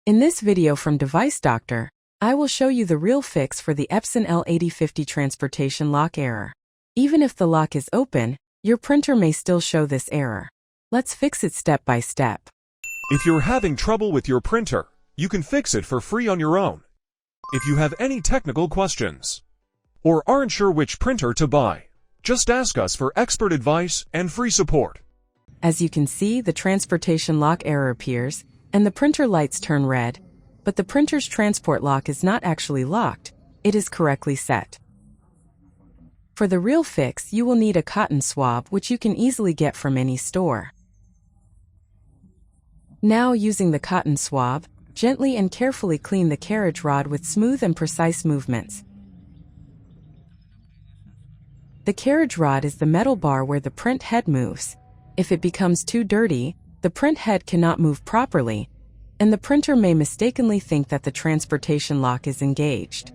In this video from Device Doctor, I will show you the real fix for the Epson L8050 transportation lock error. Even if the lock is open, your printer may still show this error. Let's fix it step by step. If you're having trouble with your printer, you can fix it for free on your own. If you have any technical questions or aren't sure which printer to buy, just ask us for expert advice and free support. As you can see, the transportation lock error appears, and the printer lights turn red, but the printer's transport lock is not actually locked, it is correctly set. For the real fix, you will need a cotton swab, which you can easily get from any store. Now, using the cotton swab, gently and carefully clean the carriage rod with smooth and precise movements. The carriage rod is the metal bar where the print head moves. If it becomes too dirty, the print head cannot move properly, and the printer may mistakenly think that the transportation lock is engaged.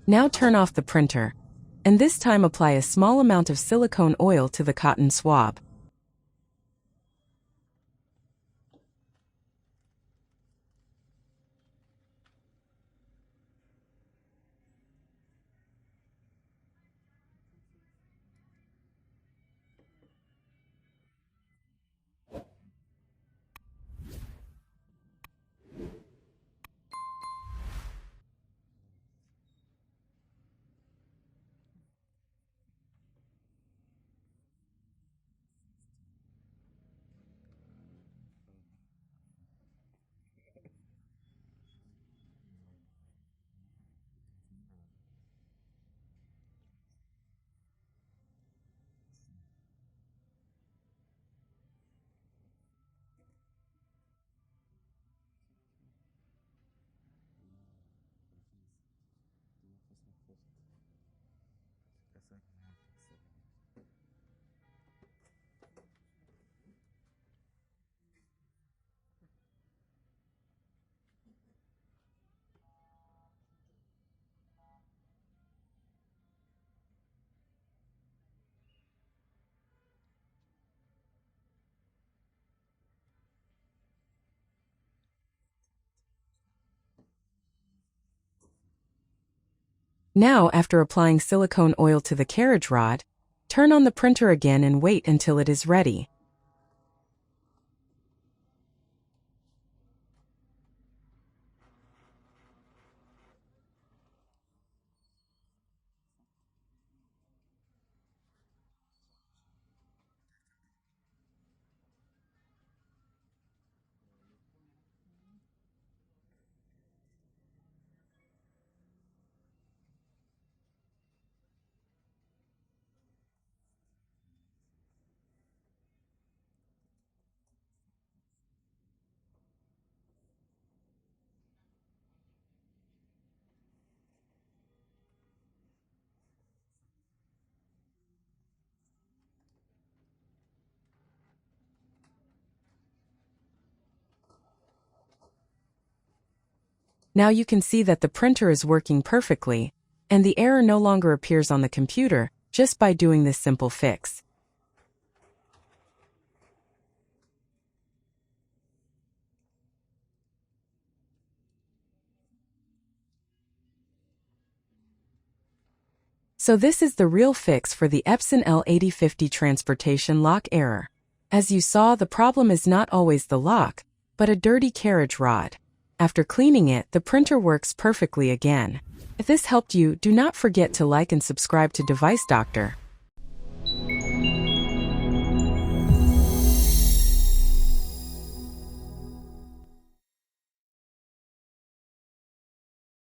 Now turn off the printer, and this time apply a small amount of silicone oil to the cotton swab. Now, after applying silicone oil to the carriage rod, turn on the printer again and wait until it is ready. Now you can see that the printer is working perfectly, and the error no longer appears on the computer just by doing this simple fix. So this is the real fix for the Epson L8050 transportation lock error. As you saw, the problem is not always the lock, but a dirty carriage rod. After cleaning it, the printer works perfectly again. If this helped you, do not forget to like and subscribe to Device Doctor.